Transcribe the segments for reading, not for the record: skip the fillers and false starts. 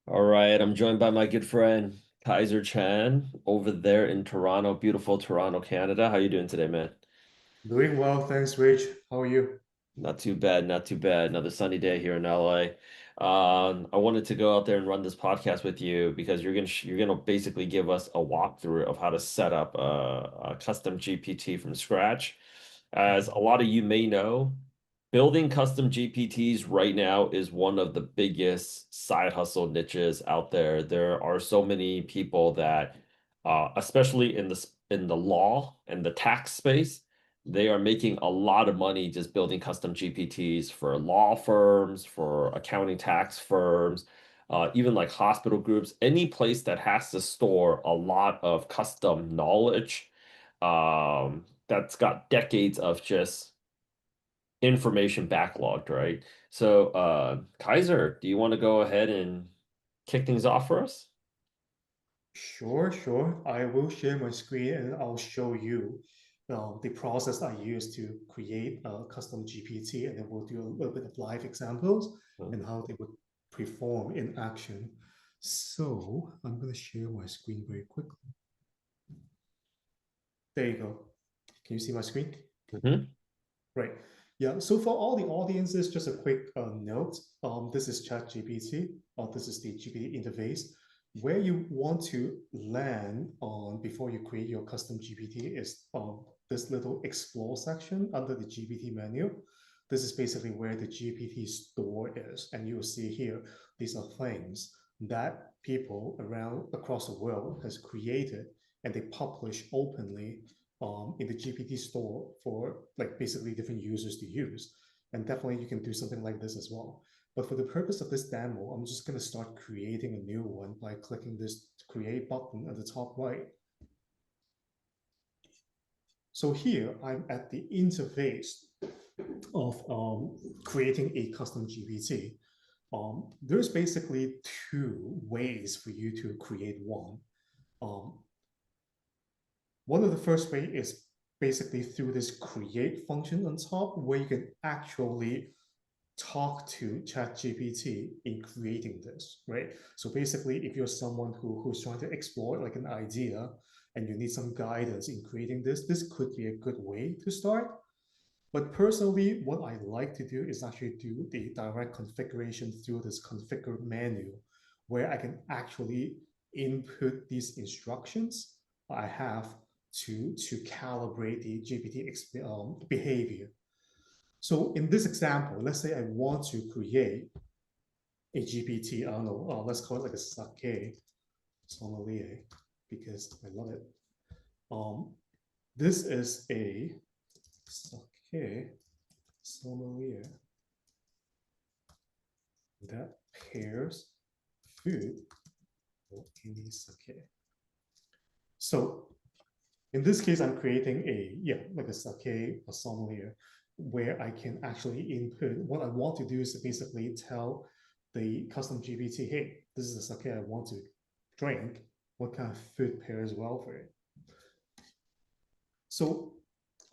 All right, I'm joined by my good friend Kaiser Chan over there in Toronto, beautiful Toronto, Canada. How you doing today, man? Doing well, thanks, Rich. How are you? Not too bad, not too bad. Another sunny day here in LA. I wanted to go out there and run this podcast with you because you're gonna basically give us a walkthrough of how to set up a custom GPT from scratch. As a lot of you may know, building custom GPTs right now is one of the biggest side hustle niches out there. There are so many people that, especially in the law and the tax space, they are making a lot of money just building custom GPTs for law firms, for accounting tax firms, even like hospital groups, any place that has to store a lot of custom knowledge, that's got decades of just information backlogged, right? So, Kaiser, do you want to go ahead and kick things off for us? Sure, sure. I will share my screen and I'll show you the process I use to create a custom GPT, and then we'll do a little bit of live examples and how they would perform in action. So I'm going to share my screen very quickly. There you go. Can you see my screen? Mhm. Right. Yeah. So for all the audiences, just a quick note. This is ChatGPT. This is the GPT interface. Where you want to land on before you create your custom GPT is this little explore section under the GPT menu. This is basically where the GPT store is. And you'll see here, these are things that people around across the world has created and they publish openly in the GPT store for like basically different users to use. And definitely you can do something like this as well. But for the purpose of this demo, I'm just going to start creating a new one by clicking this create button at the top right. So here I'm at the interface of creating a custom GPT. There's basically two ways for you to create one. Um, One of the first way is basically through this create function on top, where you can actually talk to ChatGPT in creating this, right? So basically, if you're someone who's trying to explore like an idea and you need some guidance in creating this could be a good way to start. But personally, what I like to do is actually do the direct configuration through this configure menu, where I can actually input these instructions I have to calibrate the GPT behavior. So in this example, let's say I want to create a GPT, I don't know, let's call it like a sake sommelier because I love it. Um, this is a sake sommelier that pairs food or any sake. So in this case, I'm creating like a sake, a sommelier, where I can actually input what I want to do is to basically tell the custom GPT, hey, this is the sake I want to drink. What kind of food pairs well for it? So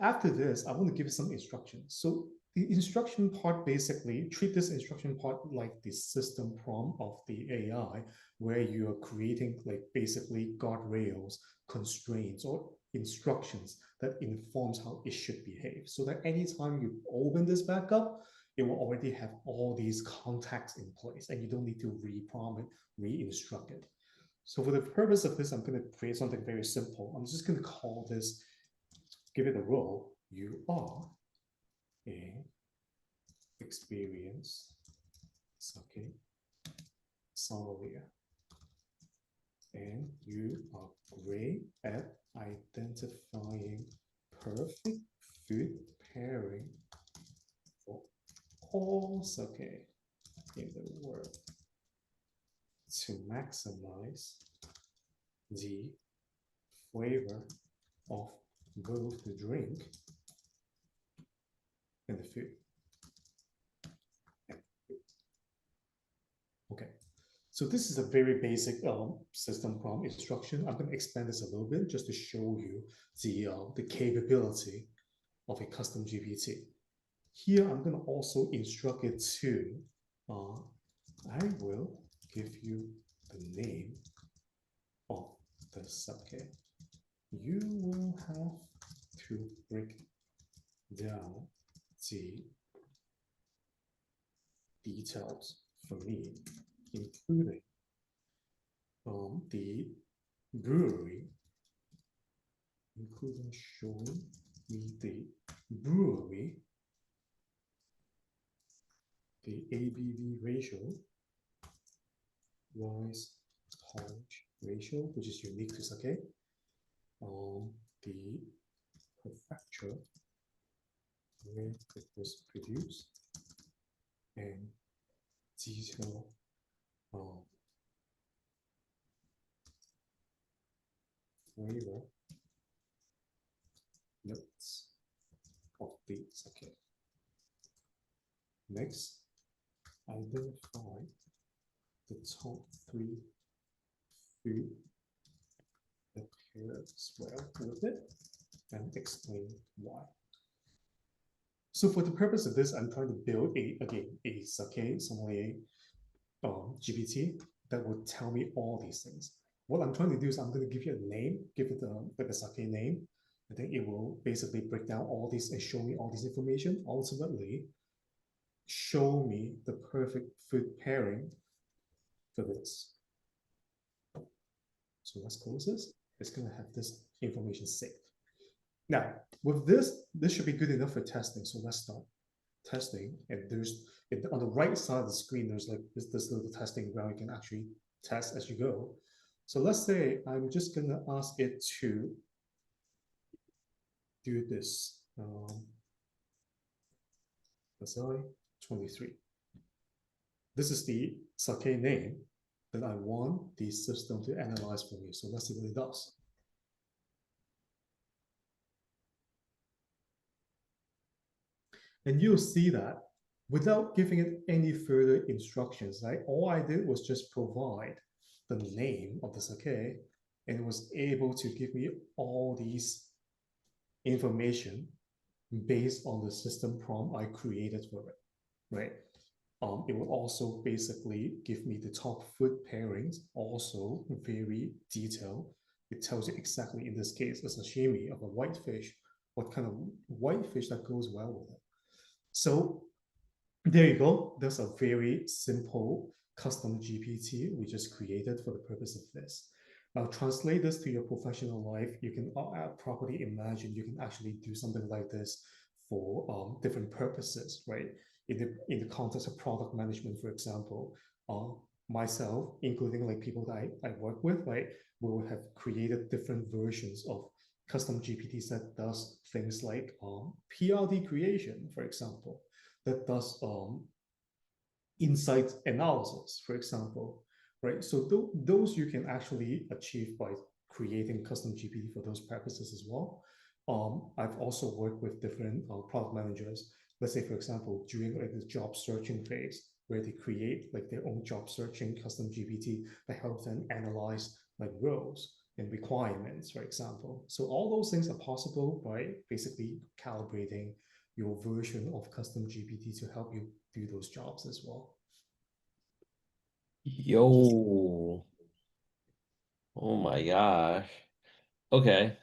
after this, I want to give some instructions. So the instruction part basically treat this instruction part like the system prompt of the AI, where you are creating like basically guardrails, constraints, or instructions that informs how it should behave. So that anytime you open this back up, it will already have all these contacts in place, and you don't need to re-prompt it, re-instruct it. So for the purpose of this, I'm going to create something very simple. I'm just going to call this, give it a role. You are a experience, okay, sommelier, and you are great at identifying perfect food pairing for all sake in the world to maximize the flavor of both the drink and the food. Okay, so this is a very basic system prompt instruction. I'm going to expand this a little bit just to show you the capability of a custom GPT. Here, I'm going to also instruct it to, I will give you the name of the sake, you will have to break down the details for me, including the brewery, including showing me the brewery, the ABV ratio, rice punch ratio, which is unique to sake, the prefecture where it was produced, and detail flavor notes of the sake. Next, identify the top 3 food that pairs well with it and explain why. So for the purpose of this, I'm trying to build a sake sommelier GPT that would tell me all these things. What I'm trying to do is I'm going to give you a name, give it like a sake name. I think it will basically break down all this and show me all this information. Ultimately, show me the perfect food pairing for this. So let's close this. It's going to have this information saved. Now, with this should be good enough for testing. So let's start testing. And there's on the right side of the screen, there's like this little testing where you can actually test as you go. So let's say I'm just going to ask it to do this. SI 23. This is the sake name that I want the system to analyze for me. So let's see what it does. And you'll see that without giving it any further instructions, right? All I did was just provide the name of the sake, and it was able to give me all these information based on the system prompt I created for it, right? It will also basically give me the top food pairings, also very detailed. It tells you exactly, in this case, a sashimi of a whitefish, what kind of whitefish that goes well with it. So there you go. That's a very simple custom GPT we just created for the purpose of this. Now translate this to your professional life. You can properly imagine you can actually do something like this for different purposes, right? In the context of product management, for example, myself, including like people that I work with, right, will have created different versions of custom GPTs that does things like PRD creation, for example, that does insight analysis, for example, right? So those you can actually achieve by creating custom GPT for those purposes as well. I've also worked with different product managers. Let's say, for example, during like the job searching phase, where they create like their own job searching custom GPT that helps them analyze like roles and requirements, for example. So all those things are possible by basically calibrating your version of custom GPT to help you do those jobs as well. Yo. Oh my gosh. Okay.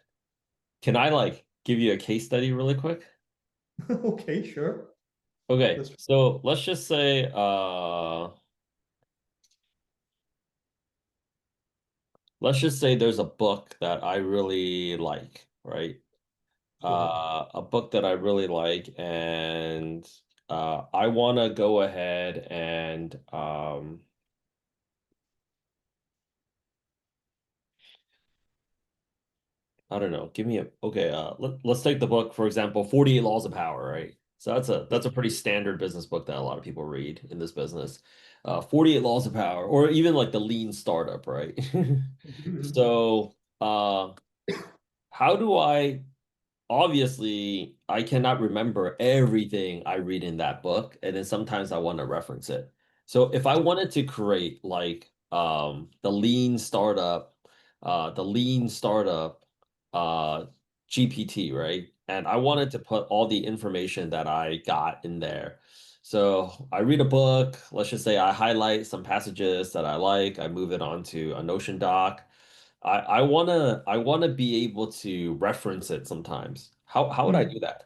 Can I like give you a case study really quick? Okay, sure. Okay, That's so let's just say there's a book that I really like, right? go ahead. A book that I really like, and I want to go ahead and I don't know. Give me a okay. Let's take the book for example, 48 Laws of Power, right? So that's Yep. a pretty standard business book that a lot of people read in this business. 48 Laws of Power, or even like the Lean Startup, right? So, how do I obviously I cannot remember everything I read in that book, and then sometimes I want to reference it. So if I wanted to create like the lean startup uh GPT, right? And I wanted to put all the information that I got in there. So I read a book, let's just say I highlight some passages that I like, I move it onto a Notion doc. I wanna be able to reference it sometimes. How would I do Mm. that?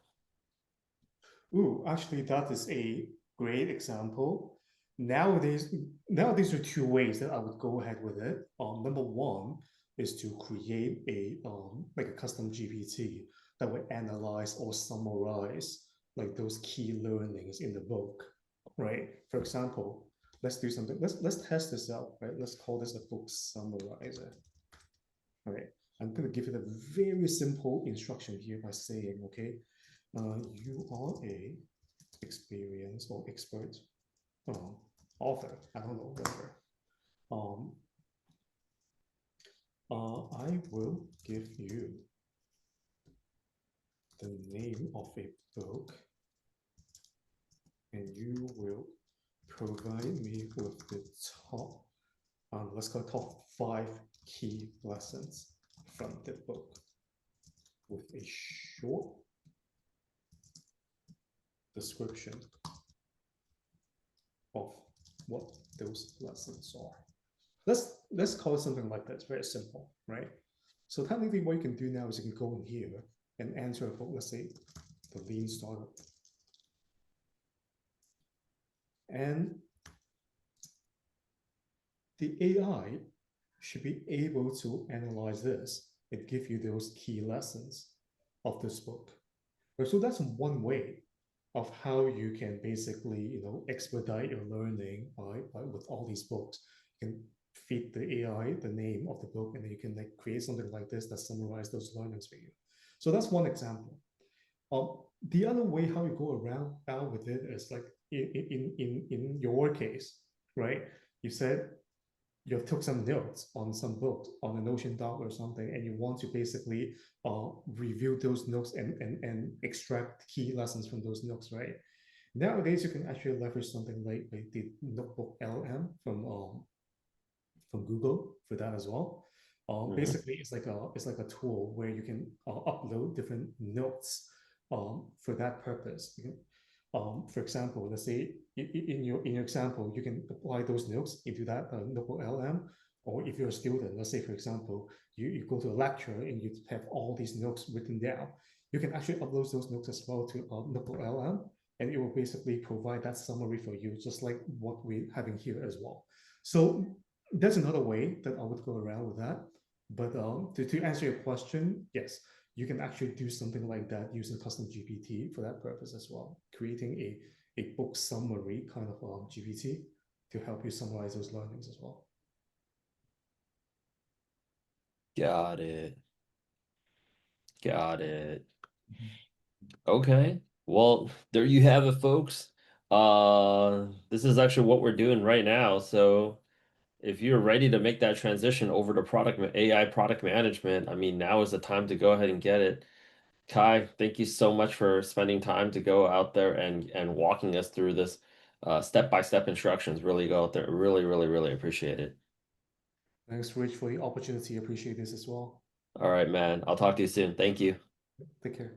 Ooh, actually, that is a great example. Nowadays, nowadays there are two ways that I would go ahead with it. Number one is to create a like a custom GPT that would analyze or summarize like those key learnings in the book, right? For example, let's do something. Let's test this out, right? Let's call this a book summarizer. All right. I'm going to give it a very simple instruction here by saying, okay, you are a experienced or expert um, author. I don't know, whatever. Um, I will give you the name of a book, and you will provide me with the top, let's go top 5 key lessons from the book with a short description of what those lessons are. Let's call it something like that. It's very simple, right? So technically, what you can do now is you can go in here and answer a book. Let's say the Lean Startup, and the AI should be able to analyze this and give you those key lessons of this book. So that's one way of how you can basically, expedite your learning with all these books. You can feed the AI the name of the book, and then you can like create something like this that summarize those learnings for you. So that's one example. The other way how you go around out with it is like in your case, right? You said you took some notes on some books on a Notion doc or something, and you want to basically review those notes and extract key lessons from those notes, right? Nowadays, you can actually leverage something like the Notebook LM from Google for that as well. Mhm. Basically, it's like a tool where you can upload different notes for that purpose. For example, let's say in your example, you can apply those notes into that notebook LM. Or if you're a student, let's say for example, you go to a lecture and you have all these notes written down, you can actually upload those notes as well to notebook LM, and it will basically provide that summary for you, just like what we're having here as well. So that's another way that I would go around with that. But to answer your question, yes, you can actually do something like that using custom GPT for that purpose as well, creating a book summary kind of GPT to help you summarize those learnings as well. Got it. Got it. Mhm. Okay. Well, there you have it, folks. This is actually what we're doing right now. So if you're ready to make that transition over to AI product management, I mean, now is the time to go ahead and get it. Kai, thank you so much for spending time to go out there and walking us through this step-by-step instructions. Really go out there. Really, really, really appreciate it. Thanks, Rich, for the opportunity. Appreciate this as well. All right, man. I'll talk to you soon. Thank you. Take care.